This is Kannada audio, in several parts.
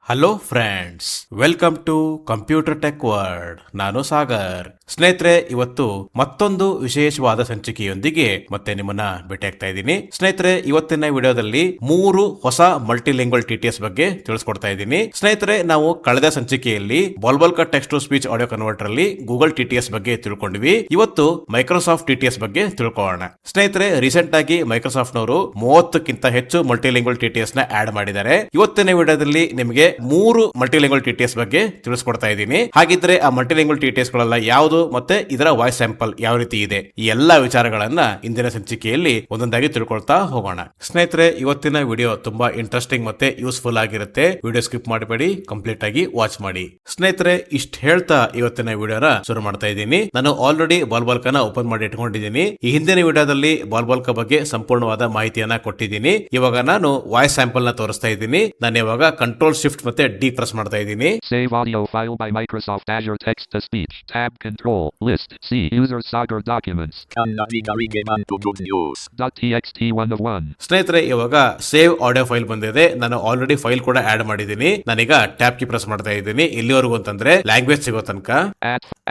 Hello friends, welcome to computer tech world. ನಾನು ಸಾಗರ್. ಸ್ನೇಹಿತರೆ, ಇವತ್ತು ಮತ್ತೊಂದು ವಿಶೇಷವಾದ ಸಂಚಿಕೆಯೊಂದಿಗೆ ಮತ್ತೆ ನಿಮ್ಮನ್ನ ಭೇಟಿಯಾಗ್ತಾ ಇದ್ದೀನಿ. ಸ್ನೇಹಿತರೆ, ಇವತ್ತಿನ ವಿಡಿಯೋದಲ್ಲಿ 3 ಹೊಸ ಮಲ್ಟಿಲಿಂಗ್ವಲ್ ಟಿಟಿಎಸ್ ಬಗ್ಗೆ ತಿಳಿಸ್ಕೊಡ್ತಾ ಇದ್ದೀನಿ. ಸ್ನೇಹಿತರೆ, ನಾವು ಕಳೆದ ಸಂಚಿಕೆಯಲ್ಲಿ ಬಾಲ್ಬಲ್ಕ text to speech audio converter ಅಲ್ಲಿ ಗೂಗಲ್ ಟಿಟಿಎಸ್ ಬಗ್ಗೆ ತಿಳ್ಕೊಂಡಿವಿ. ಇವತ್ತು ಮೈಕ್ರೋಸಾಫ್ಟ್ ಟಿಟಿಎಸ್ ಬಗ್ಗೆ ತಿಳ್ಕೊಳ್ಳೋಣ. ಸ್ನೇಹಿತರೆ, ರೀಸೆಂಟ್ ಆಗಿ ಮೈಕ್ರೋಸಾಫ್ಟ್ ನವರು 30ಕ್ಕಿಂತ ಹೆಚ್ಚು ಮಲ್ಟಿಲಿಂಗ್ವಲ್ ಟಿಟಿಎಸ್ ನ ಆಡ್ ಮಾಡಿದ್ದಾರೆ. ಇವತ್ತಿನ ವಿಡಿಯೋದಲ್ಲಿ ನಿಮಗೆ 3 ಮಲ್ಟಿಲಿಂಗ್ವಲ್ ಟಿಟಿಎಸ್ ಬಗ್ಗೆ ತಿಳಿಸ್ಕೊಡ್ತಾ ಇದ್ದೀನಿ. ಹಾಗಿದ್ರೆ ಆ ಮಲ್ಟಿಲಿಂಗ್ವಲ್ ಟಿಟಿಎಸ್ ಗಳೆಲ್ಲ ಯಾವುದು ಮತ್ತೆ ಇದರ ವಾಯ್ಸ್ ಸ್ಯಾಂಪಲ್ ಯಾವ ರೀತಿ ಇದೆ, ಈ ಎಲ್ಲಾ ವಿಚಾರಗಳನ್ನ ಇಂದಿನ ಸಂಚಿಕೆಯಲ್ಲಿ ಒಂದೊಂದಾಗಿ ತಿಳ್ಕೊಳ್ತಾ ಹೋಗೋಣ. ಸ್ನೇಹಿತರೆ, ಇವತ್ತಿನ ವಿಡಿಯೋ ತುಂಬಾ ಇಂಟ್ರೆಸ್ಟಿಂಗ್ ಮತ್ತೆ ಯೂಸ್ಫುಲ್ ಆಗಿರುತ್ತೆ. ವಿಡಿಯೋ ಸ್ಕಿಪ್ ಮಾಡಬೇಡಿ, ಕಂಪ್ಲೀಟ್ ಆಗಿ ವಾಚ್ ಮಾಡಿ. ಸ್ನೇಹಿತರೆ, ಇಷ್ಟ ಹೇಳ್ತಾ ಇವತ್ತಿನ ವಿಡಿಯೋನ ಶುರು ಮಾಡ್ತಾ ಇದ್ದೀನಿ. ನಾನು ಆಲ್ರೆಡಿ ಬಾಲ್ಬಲ್ಕನ ಓಪನ್ ಮಾಡಿ ಇಟ್ಕೊಂಡಿದ್ದೀನಿ. ಈ ಹಿಂದಿನ ವಿಡಿಯೋದಲ್ಲಿ ಬಾಲ್ಬಲ್ಕ ಬಗ್ಗೆ ಸಂಪೂರ್ಣವಾದ ಮಾಹಿತಿಯನ್ನ ಕೊಟ್ಟಿದ್ದೀನಿ. ಇವಾಗ ನಾನು ವಾಯ್ಸ್ ಸ್ಯಾಂಪಲ್ ನ ತೋರಿಸ್ತಾ ಇದ್ದೀನಿ. ನಾನು ಇವಾಗ ಕಂಟ್ರೋಲ್ ಶಿಫ್ಟ್ ಮತ್ತೆ ಡಿ ಪ್ರೆಸ್ ಮಾಡ್ತಾ ಇದ್ದೀನಿ. Save audio file by Microsoft Azure Text to Speech. Tab Control List C User Sagar Documents. ಕನ್ನಡಿಗರಿಗೆ ಬಂತು ಗುಡ್ ನ್ಯೂಸ್. .txt 1 of 1. ಸ್ನೇಹಿತರೆ, ಇವಾಗ ಸೇವ್ ಆಡಿಯೋ ಫೈಲ್ ಬಂದಿದೆ. ನಾನು ಆಲ್ರೆಡಿ ಫೈಲ್ ಕೂಡ ಆಡ್ ಮಾಡಿದ್ದೀನಿ. ನಾನೀಗ ಟ್ಯಾಬ್ ಕೀ ಪ್ರೆಸ್ ಮಾಡ್ತಾ ಇದ್ದೀನಿ. ಇಲ್ಲಿವರೆಗೂ ಅಂತಂದ್ರೆ ಲ್ಯಾಂಗ್ವೇಜ್ ಸಿಗೋ ತನಕ.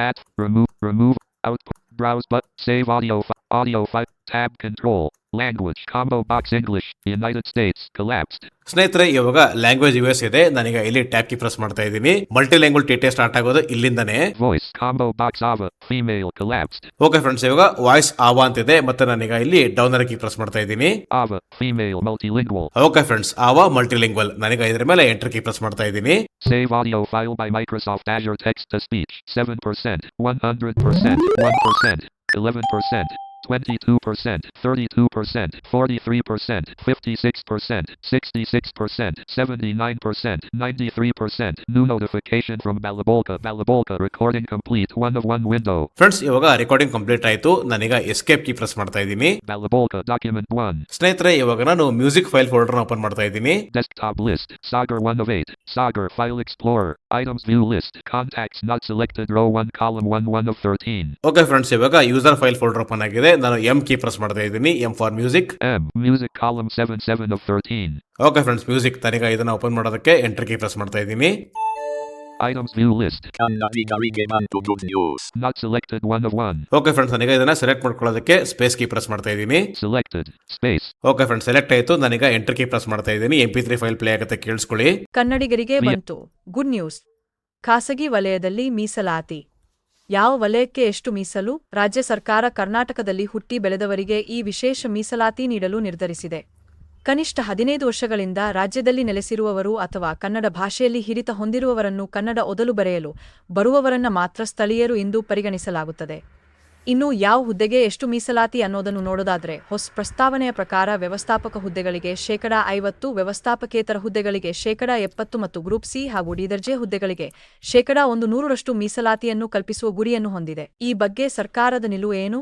At remove output browse but save audio file tab control language combo box English United States collapsed. ಸ್ನೇಹಿತರೆ, ಇವಾಗ ಲ್ಯಾಂಗ್ವೇಜ್ ಯುಎಸ್ ಇದೆ. ನಾನೀಗ ಇಲ್ಲಿ ಟ್ಯಾಬ್ ಕೀ ಪ್ರೆಸ್ ಮಾಡ್ತಾ ಇದ್ದೀನಿ. ಮಲ್ಟಿಲಿಂಗ್ವಲ್ ಟಿಟಿಎಸ್ ಸ್ಟಾರ್ಟ್ ಆಗೋದು ಇಲ್ಲಿಂದಾನೆ. Voice combo box Ava female collapsed. Okay friends, ಇವಾಗ ವಾಯ್ಸ್ ಆವಾ ಅಂತಿದೆ. ಮತ್ತೆ ನಾನೀಗ ಇಲ್ಲಿ ಡೌನ್ ಅರ ಕೀ ಪ್ರೆಸ್ ಮಾಡ್ತಾ ಇದ್ದೀನಿ. Ava female multilingual. Okay friends, ಆವಾ ಮಲ್ಟಿಲಿಂಗ್ವಲ್. ನಾನೀಗ ಇದರ ಮೇಲೆ ಎಂಟರ್ ಕೀ ಪ್ರೆಸ್ ಮಾಡ್ತಾ ಇದ್ದೀನಿ. Save audio file by Microsoft Azure Text to Speech 7%, 100%, 1%, 11%, 22%, 32%, 43%, 56%, 66%, 79%, 93%. New notification from Balabolka recording complete 1 of 1 window. Friends, ಇವಾಗ ರೆಕಾರ್ಡಿಂಗ್ ಕಂಪ್ಲೀಟ್ ಆಯ್ತು. ನಾನೀಗ ಎಸ್ಕೇಪ್ ಕೀ ಪ್ರೆಸ್ ಮಾಡ್ತಾ ಇದ್ದೀನಿ. Balabolka document 1. ಸ್ನೇಹಿತರೆ, ಇವಾಗ ನಾನು ಮ್ಯೂಸಿಕ್ ಫೈಲ್ ಫೋಲ್ಡರ್ ಓಪನ್ ಮಾಡ್ತಾ ಇದ್ದೀನಿ. Desktop list Sagar 1 of 8. Sagar file explorer items view list contacts not selected row 1 column 1 of 13. Okay friends, ಇವಾಗ ಯೂಸರ್ ಫೈಲ್ ಫೋಲ್ಡರ್ ಓಪನ್ ಆಗಿದೆ. ನಾನು ಎಂ ಕೀ ಪ್ರೆಸ್ ಮಾಡ್ತಾ ಇದ್ದೀನಿ. M for music. Music column 7 of 13. Okay friends, music. ನಾನೀಗ ಇದನ್ನ ಓಪನ್ ಮಾಡೋದಕ್ಕೆ ಎಂಟರ್ ಕೀ ಪ್ರೆಸ್ ಮಾಡ್ತಾ ಇದ್ದೀನಿ. Items view list ಕನ್ನಡಿಗರಿಗೆ ಬಂತು good news. not selected 1 of 1. Okay friends, ನಾನೀಗ ಇದನ್ನ ಸೆಲೆಕ್ಟ್ ಮಾಡ್ಕೊಳ್ಳೋದಕ್ಕೆ ಸ್ಪೇಸ್ ಕೀ ಪ್ರೆಸ್ ಮಾಡ್ತಾ ಇದ್ದೀನಿ. selected space. Okay friends, select ಆಯ್ತು. ನಾನೀಗ ಎಂಟರ್ ಕೀ ಪ್ರೆಸ್ ಮಾಡ್ತಾ ಇದ್ದೀನಿ. MP3 ಫೈಲ್ ಪ್ಲೇ ಆಗುತ್ತೆ, ಕೇಳಿಸ್ಕೊಳ್ಳಿ. ಕನ್ನಡಿಗರಿಗೆ ಬಂತು ಗುಡ್ ನ್ಯೂಸ್. ಖಾಸಗಿ ವಲಯದಲ್ಲಿ ಮೀಸಲಾತಿ. ಯಾವ ವಲಯಕ್ಕೆ ಎಷ್ಟು ಮೀಸಲು? ರಾಜ್ಯ ಸರ್ಕಾರ ಕರ್ನಾಟಕದಲ್ಲಿ ಹುಟ್ಟಿ ಬೆಳೆದವರಿಗೆ ಈ ವಿಶೇಷ ಮೀಸಲಾತಿ ನೀಡಲು ನಿರ್ಧರಿಸಿದೆ. ಕನಿಷ್ಠ 15 ವರ್ಷಗಳಿಂದ ರಾಜ್ಯದಲ್ಲಿ ನೆಲೆಸಿರುವವರು ಅಥವಾ ಕನ್ನಡ ಭಾಷೆಯಲ್ಲಿ ಹಿರಿತ ಹೊಂದಿರುವವರನ್ನು ಕನ್ನಡ ಓದಲು ಬರೆಯಲು ಬರುವವರನ್ನ ಮಾತ್ರ ಸ್ಥಳೀಯರು ಎಂದು ಪರಿಗಣಿಸಲಾಗುತ್ತದೆ. ಇನ್ನು ಯಾವ ಹುದ್ದೆಗೆ ಎಷ್ಟು ಮೀಸಲಾತಿ ಅನ್ನೋದನ್ನು ನೋಡೋದಾದ್ರೆ, ಹೊಸ ಪ್ರಸ್ತಾವನೆಯ ಪ್ರಕಾರ ವ್ಯವಸ್ಥಾಪಕ ಹುದ್ದೆಗಳಿಗೆ 50%, ವ್ಯವಸ್ಥಾಪಕೇತರ ಹುದ್ದೆಗಳಿಗೆ 70% ಮತ್ತು ಗ್ರೂಪ್ ಸಿ ಹಾಗೂ ಡಿ ದರ್ಜೆ ಹುದ್ದೆಗಳಿಗೆ 100% ಮೀಸಲಾತಿಯನ್ನು ಕಲ್ಪಿಸುವ ಗುರಿಯನ್ನು ಹೊಂದಿದೆ. ಈ ಬಗ್ಗೆ ಸರ್ಕಾರದ ನಿಲುವು ಏನು?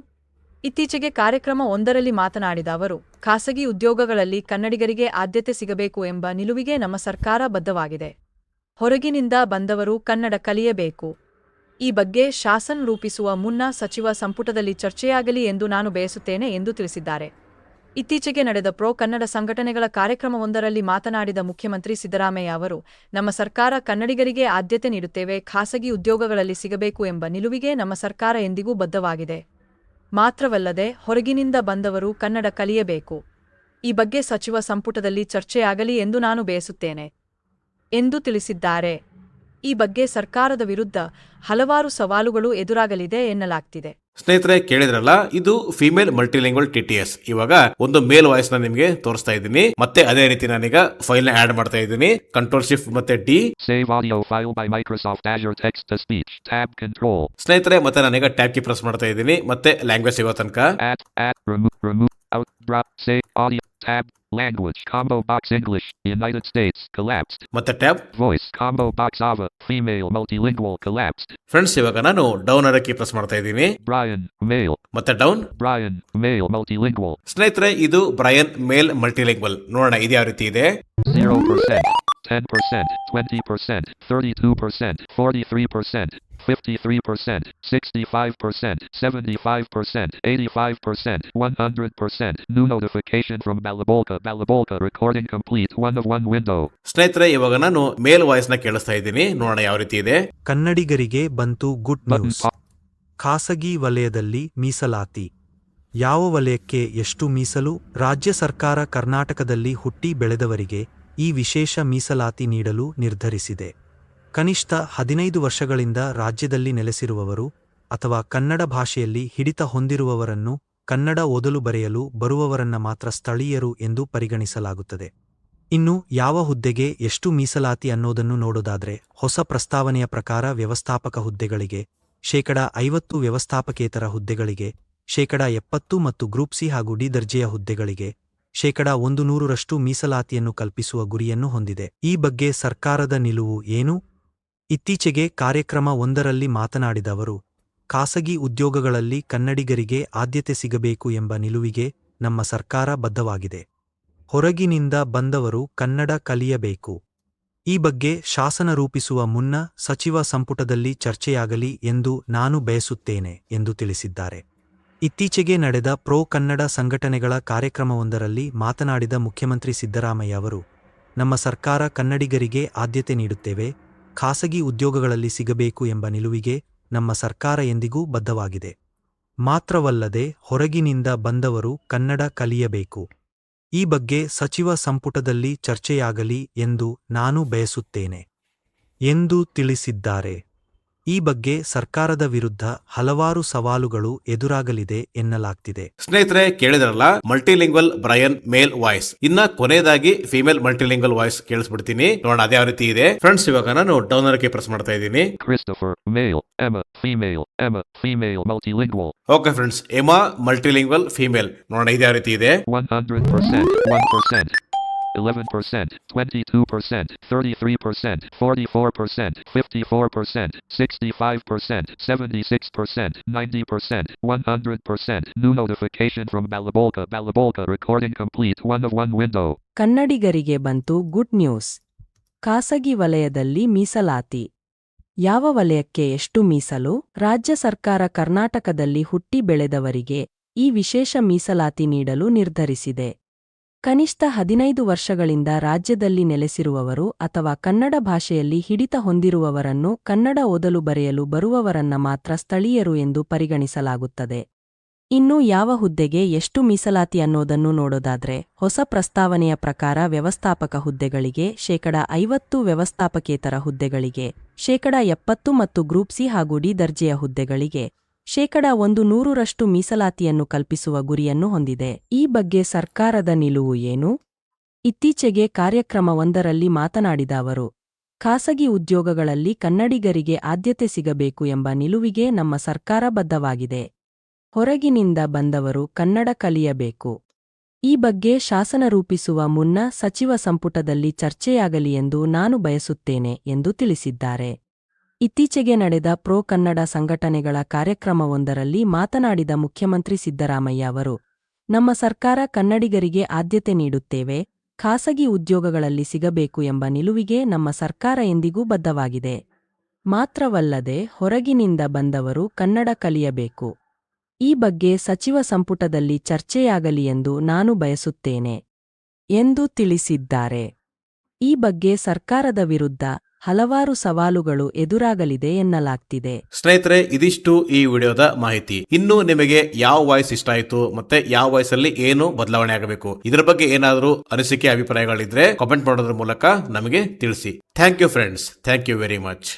ಇತ್ತೀಚೆಗೆ ಕಾರ್ಯಕ್ರಮ ಒಂದರಲ್ಲಿ ಮಾತನಾಡಿದ ಅವರು, ಖಾಸಗಿ ಉದ್ಯೋಗಗಳಲ್ಲಿ ಕನ್ನಡಿಗರಿಗೆ ಆದ್ಯತೆ ಸಿಗಬೇಕು ಎಂಬ ನಿಲುವಿಗೆ ನಮ್ಮ ಸರ್ಕಾರ ಬದ್ಧವಾಗಿದೆ. ಹೊರಗಿನಿಂದ ಬಂದವರು ಕನ್ನಡ ಕಲಿಯಬೇಕು. ಈ ಬಗ್ಗೆ ಶಾಸನ ರೂಪಿಸುವ ಮುನ್ನ ಸಚಿವ ಸಂಪುಟದಲ್ಲಿ ಚರ್ಚೆಯಾಗಲಿ ಎಂದು ನಾನು ಬಯಸುತ್ತೇನೆ ಎಂದು ತಿಳಿಸಿದ್ದಾರೆ. ಇತ್ತೀಚೆಗೆ ನಡೆದ ಪ್ರೋ ಕನ್ನಡ ಸಂಘಟನೆಗಳ ಕಾರ್ಯಕ್ರಮವೊಂದರಲ್ಲಿ ಮಾತನಾಡಿದ ಮುಖ್ಯಮಂತ್ರಿ ಸಿದ್ದರಾಮಯ್ಯ ಅವರು, ನಮ್ಮ ಸರ್ಕಾರ ಕನ್ನಡಿಗರಿಗೆ ಆದ್ಯತೆ ನೀಡುತ್ತೇವೆ, ಖಾಸಗಿ ಉದ್ಯೋಗಗಳಲ್ಲಿ ಸಿಗಬೇಕು ಎಂಬ ನಿಲುವಿಗೆ ನಮ್ಮ ಸರ್ಕಾರ ಎಂದಿಗೂ ಬದ್ಧವಾಗಿದೆ. ಮಾತ್ರವಲ್ಲದೆ ಹೊರಗಿನಿಂದ ಬಂದವರು ಕನ್ನಡ ಕಲಿಯಬೇಕು. ಈ ಬಗ್ಗೆ ಸಚಿವ ಸಂಪುಟದಲ್ಲಿ ಚರ್ಚೆಯಾಗಲಿ ಎಂದು ನಾನು ಬಯಸುತ್ತೇನೆ ಎಂದು ತಿಳಿಸಿದ್ದಾರೆ. ಈ ಬಗ್ಗೆ ಸರ್ಕಾರದ ವಿರುದ್ಧ ಹಲವಾರು ಸವಾಲುಗಳು ಎದುರಾಗಲಿದೆ ಎನ್ನಲಾಗ್ತಿದೆ. ಸ್ನೇಹಿತರೆ, ಕೇಳಿದ್ರಲ್ಲ, ಇದು ಫಿಮೇಲ್ ಮಲ್ಟಿಲಿಂಗ್ವಲ್ ಟಿಟಿಎಸ್. ಇವಾಗ ಒಂದು ಮೇಲ್ ವಾಯ್ಸ್ ನ ನಿಮಗೆ ತೋರಿಸ್ತಾ ಇದ್ದೀನಿ. ಮತ್ತೆ ಅದೇ ರೀತಿ ನಾನೀಗ ಫೈಲ್ ನ ಆಡ್ ಮಾಡ್ತಾ ಇದ್ದೀನಿ. ಕಂಟ್ರೋಲ್ ಶಿಫ್ಟ್ ಮತ್ತೆ D. Save audio file by Microsoft Azure Text to Speech tab control. ಸ್ನೇಹಿತರೆ, ಮತ್ತೆ ನಾನೀಗ ಟ್ಯಾಬ್ ಕೀ ಪ್ರೆಸ್ ಮಾಡ್ತಾ ಇದ್ದೀನಿ. ಮತ್ತೆ ಲ್ಯಾಂಗ್ವೇಜ್ ಸಿಗೋ ತನಕ. At remove out drop save audio tab language combo box English United States collapsed. ಮತ್ತೆ tab. Voice combo box Ava female multilingual collapsed. Friends, ಇವಾಗ ನಾನು ಡೌನ್ ಅರ ಕೀ ಪ್ರೆಸ್ ಮಾಡ್ತಾ ಇದ್ದೀನಿ. Brian male. ಮತ್ತೆ ಡೌನ್. Brian male multilingual. ಸ್ನೇಹಿತರೆ, ಇದು ಬ್ರಯನ್ ಮೇಲ್ ಮಲ್ಟಿಲಿಂಗ್ವಲ್. ನೋಡೋಣ ಇದು ಯಾವ ರೀತಿ ಇದೆ. 0%, 10%, 20%, 32%, 43%, 53%, 65%, 75%, 85%, 100%. New notification from Balabolka. Balabolka recording complete. 1 of 1 window. ಸ್ನೇಹಿತರೆ, ಇವಾಗ ನಾನು ಮೇಲ್ ವಾಯ್ಸ್ ನ ಕೇಳಿಸ್ತಾ ಇದ್ದೀನಿ. ನೋಡೋಣ ಯಾವ ರೀತಿ ಇದೆ. ಕನ್ನಡಿಗರಿಗೆ ಬಂತು ಗುಡ್ Button ನ್ಯೂಸ್. ಖಾಸಗಿ ವಲಯದಲ್ಲಿ ಮೀಸಲಾತಿ. ಯಾವ ವಲಯಕ್ಕೆ ಎಷ್ಟು ಮೀಸಲು? ರಾಜ್ಯ ಸರ್ಕಾರ ಕರ್ನಾಟಕದಲ್ಲಿ ಹುಟ್ಟಿ ಬೆಳೆದವರಿಗೆ ಈ ವಿಶೇಷ ಮೀಸಲಾತಿ ನೀಡಲು ನಿರ್ಧರಿಸಿದೆ. ಕನಿಷ್ಠ 15 ವರ್ಷಗಳಿಂದ ರಾಜ್ಯದಲ್ಲಿ ನೆಲೆಸಿರುವವರು ಅಥವಾ ಕನ್ನಡ ಭಾಷೆಯಲ್ಲಿ ಹಿಡಿತ ಹೊಂದಿರುವವರನ್ನು, ಕನ್ನಡ ಓದಲು ಬರೆಯಲು ಬರುವವರನ್ನ ಮಾತ್ರ ಸ್ಥಳೀಯರು ಎಂದು ಪರಿಗಣಿಸಲಾಗುತ್ತದೆ. ಇನ್ನು ಯಾವ ಹುದ್ದೆಗೆ ಎಷ್ಟು ಮೀಸಲಾತಿ ಅನ್ನೋದನ್ನು ನೋಡೋದಾದ್ರೆ, ಹೊಸ ಪ್ರಸ್ತಾವನೆಯ ಪ್ರಕಾರ ವ್ಯವಸ್ಥಾಪಕ ಹುದ್ದೆಗಳಿಗೆ ಶೇಕಡ 50, ವ್ಯವಸ್ಥಾಪಕೇತರ ಹುದ್ದೆಗಳಿಗೆ ಶೇಕಡ 70 ಮತ್ತು ಗ್ರೂಪ್ ಸಿ ಹಾಗೂ ಡಿ ದರ್ಜೆಯ ಹುದ್ದೆಗಳಿಗೆ ಶೇಕಡ 100ರಷ್ಟು ಮೀಸಲಾತಿಯನ್ನು ಕಲ್ಪಿಸುವ ಗುರಿಯನ್ನು ಹೊಂದಿದೆ. ಈ ಬಗ್ಗೆ ಸರ್ಕಾರದ ನಿಲುವು ಏನು? ಇತ್ತೀಚೆಗೆ ಕಾರ್ಯಕ್ರಮ ಒಂದರಲ್ಲಿ ಮಾತನಾಡಿದ ಅವರು, ಖಾಸಗಿ ಉದ್ಯೋಗಗಳಲ್ಲಿ ಕನ್ನಡಿಗರಿಗೆ ಆದ್ಯತೆ ಸಿಗಬೇಕು ಎಂಬ ನಿಲುವಿಗೆ ನಮ್ಮ ಸರ್ಕಾರ ಬದ್ಧವಾಗಿದೆ. ಹೊರಗಿನಿಂದ ಬಂದವರು ಕನ್ನಡ ಕಲಿಯಬೇಕು. ಈ ಬಗ್ಗೆ ಶಾಸನ ರೂಪಿಸುವ ಮುನ್ನ ಸಚಿವ ಸಂಪುಟದಲ್ಲಿ ಚರ್ಚೆಯಾಗಲಿ ಎಂದು ನಾನು ಬಯಸುತ್ತೇನೆ ಎಂದು ತಿಳಿಸಿದ್ದಾರೆ. ಇತ್ತೀಚೆಗೆ ನಡೆದ ಪ್ರೋ ಕನ್ನಡ ಸಂಘಟನೆಗಳ ಕಾರ್ಯಕ್ರಮವೊಂದರಲ್ಲಿ ಮಾತನಾಡಿದ ಮುಖ್ಯಮಂತ್ರಿ ಸಿದ್ದರಾಮಯ್ಯ ಅವರು, ನಮ್ಮ ಸರ್ಕಾರ ಕನ್ನಡಿಗರಿಗೆ ಆದ್ಯತೆ ನೀಡುತ್ತೇವೆ, ಖಾಸಗಿ ಉದ್ಯೋಗಗಳಲ್ಲಿ ಸಿಗಬೇಕು ಎಂಬ ನಿಲುವಿಗೆ ನಮ್ಮ ಸರ್ಕಾರ ಎಂದಿಗೂ ಬದ್ಧವಾಗಿದೆ. ಮಾತ್ರವಲ್ಲದೆ ಹೊರಗಿನಿಂದ ಬಂದವರು ಕನ್ನಡ ಕಲಿಯಬೇಕು. ಈ ಬಗ್ಗೆ ಸಚಿವ ಸಂಪುಟದಲ್ಲಿ ಚರ್ಚೆಯಾಗಲಿ ಎಂದು ನಾನು ಬಯಸುತ್ತೇನೆ ಎಂದು ತಿಳಿಸಿದ್ದಾರೆ. ಈ ಬಗ್ಗೆ ಸರ್ಕಾರದ ವಿರುದ್ಧ ಹಲವಾರು ಸವಾಲುಗಳು ಎದುರಾಗಲಿದೆ ಎನ್ನಲಾಗ್ತಿದೆ. ಸ್ನೇಹಿತರೆ, ಕೇಳಿದ್ರಲ್ಲ ಮಲ್ಟಿಲಿಂಗ್ವಲ್ ಬ್ರಯನ್ ಮೇಲ್ ವಾಯ್ಸ್. ಇನ್ನ ಕೊನೆಯದಾಗಿ ಫಿಮೇಲ್ ಮಲ್ಟಿಲಿಂಗ್ವಲ್ ವಾಯ್ಸ್ ಕೇಳಿಸ್ಬಿಡ್ತೀನಿ. ನೋಡೋಣ ಅದೇ ಯಾವ ರೀತಿ ಇದೆ. ಫ್ರೆಂಡ್ಸ್, ಇವಾಗ ನಾನು ಡೌನರ್ ಗೆ ಪ್ರೆಸ್ ಮಾಡ್ತಾ ಇದ್ದೀನಿ. Christopher, male. Emma, female, multilingual. Okay friends, Emma multilingual female. ನೋಡೋಣ ಇದು ಯಾವ ರೀತಿ ಇದೆ. 100%, 1%, 11%, 22%, 33%, 44%, 54%, 65%, 76%, 90%, 100%. New notification from Balabolka. Balabolka recording complete. 1 of 1 window. ಕನ್ನಡಿಗರಿಗೆ ಬಂತು ಗುಡ್ ನ್ಯೂಸ್. ಖಾಸಗಿ ವಲಯದಲ್ಲಿ ಮೀಸಲಾತಿ. ಯಾವ ವಲಯಕ್ಕೆ ಎಷ್ಟು ಮೀಸಲು? ರಾಜ್ಯ ಸರ್ಕಾರ ಕರ್ನಾಟಕದಲ್ಲಿ ಹುಟ್ಟಿ ಬೆಳೆದವರಿಗೆ ಈ ವಿಶೇಷ ಮೀಸಲಾತಿ ನೀಡಲು ನಿರ್ಧರಿಸಿದೆ. ಕನಿಷ್ಠ 15 ವರ್ಷಗಳಿಂದ ರಾಜ್ಯದಲ್ಲಿ ನೆಲೆಸಿರುವವರು ಅಥವಾ ಕನ್ನಡ ಭಾಷೆಯಲ್ಲಿ ಹಿಡಿತ ಹೊಂದಿರುವವರನ್ನು, ಕನ್ನಡ ಓದಲು ಬರೆಯಲು ಬರುವವರನ್ನ ಮಾತ್ರ ಸ್ಥಳೀಯರು ಎಂದು ಪರಿಗಣಿಸಲಾಗುತ್ತದೆ. ಇನ್ನು ಯಾವ ಹುದ್ದೆಗೆ ಎಷ್ಟು ಮೀಸಲಾತಿ ಅನ್ನೋದನ್ನು ನೋಡೋದಾದ್ರೆ, ಹೊಸ ಪ್ರಸ್ತಾವನೆಯ ಪ್ರಕಾರ ವ್ಯವಸ್ಥಾಪಕ ಹುದ್ದೆಗಳಿಗೆ ಶೇಕಡ 50, ವ್ಯವಸ್ಥಾಪಕೇತರ ಹುದ್ದೆಗಳಿಗೆ ಶೇಕಡ 70 ಮತ್ತು ಗ್ರೂಪ್ ಸಿ ಹಾಗೂ ಡಿ ದರ್ಜೆಯ ಹುದ್ದೆಗಳಿಗೆ ಶೇಕಡ 100ರಷ್ಟು ಮೀಸಲಾತಿಯನ್ನು ಕಲ್ಪಿಸುವ ಗುರಿಯನ್ನು ಹೊಂದಿದೆ. ಈ ಬಗ್ಗೆ ಸರ್ಕಾರದ ನಿಲುವು ಏನು? ಇತ್ತೀಚೆಗೆ ಕಾರ್ಯಕ್ರಮ ಒಂದರಲ್ಲಿ ಮಾತನಾಡಿದ ಅವರು, ಖಾಸಗಿ ಉದ್ಯೋಗಗಳಲ್ಲಿ ಕನ್ನಡಿಗರಿಗೆ ಆದ್ಯತೆ ಸಿಗಬೇಕು ಎಂಬ ನಿಲುವಿಗೆ ನಮ್ಮ ಸರ್ಕಾರ ಬದ್ಧವಾಗಿದೆ. ಹೊರಗಿನಿಂದ ಬಂದವರು ಕನ್ನಡ ಕಲಿಯಬೇಕು. ಈ ಬಗ್ಗೆ ಶಾಸನ ರೂಪಿಸುವ ಮುನ್ನ ಸಚಿವ ಸಂಪುಟದಲ್ಲಿ ಚರ್ಚೆಯಾಗಲಿ ಎಂದು ನಾನು ಬಯಸುತ್ತೇನೆ ಎಂದು ತಿಳಿಸಿದ್ದಾರೆ. ಇತ್ತೀಚೆಗೆ ನಡೆದ ಪ್ರೋ ಕನ್ನಡ ಸಂಘಟನೆಗಳ ಕಾರ್ಯಕ್ರಮವೊಂದರಲ್ಲಿ ಮಾತನಾಡಿದ ಮುಖ್ಯಮಂತ್ರಿ ಸಿದ್ದರಾಮಯ್ಯ ಅವರು, ನಮ್ಮ ಸರ್ಕಾರ ಕನ್ನಡಿಗರಿಗೆ ಆದ್ಯತೆ ನೀಡುತ್ತೇವೆ, ಖಾಸಗಿ ಉದ್ಯೋಗಗಳಲ್ಲಿ ಸಿಗಬೇಕು ಎಂಬ ನಿಲುವಿಗೆ ನಮ್ಮ ಸರ್ಕಾರ ಎಂದಿಗೂ ಬದ್ಧವಾಗಿದೆ. ಮಾತ್ರವಲ್ಲದೆ ಹೊರಗಿನಿಂದ ಬಂದವರು ಕನ್ನಡ ಕಲಿಯಬೇಕು. ಈ ಬಗ್ಗೆ ಸಚಿವ ಸಂಪುಟದಲ್ಲಿ ಚರ್ಚೆಯಾಗಲಿ ಎಂದು ನಾನು ಬಯಸುತ್ತೇನೆ ಎಂದು ತಿಳಿಸಿದ್ದಾರೆ. ಈ ಬಗ್ಗೆ ಸರ್ಕಾರದ ವಿರುದ್ಧ ಹಲವಾರು ಸವಾಲುಗಳು ಎದುರಾಗಲಿದೆ ಎನ್ನಲಾಗ್ತಿದೆ. ಸ್ನೇಹಿತರೆ, ಇದಿಷ್ಟು ಈ ವಿಡಿಯೋದ ಮಾಹಿತಿ. ಇನ್ನು ನಿಮಗೆ ಯಾವ ವಾಯ್ಸ್ ಇಷ್ಟ ಆಯಿತು ಮತ್ತೆ ಯಾವ ವಾಯ್ಸ್ ಅಲ್ಲಿ ಏನು ಬದಲಾವಣೆ ಆಗಬೇಕು, ಇದರ ಬಗ್ಗೆ ಏನಾದರೂ ಅನಿಸಿಕೆ ಅಭಿಪ್ರಾಯಗಳಿದ್ರೆ ಕಾಮೆಂಟ್ ಮಾಡೋದ್ರ ಮೂಲಕ ನಮಗೆ ತಿಳಿಸಿ. Thank you friends, thank you very much.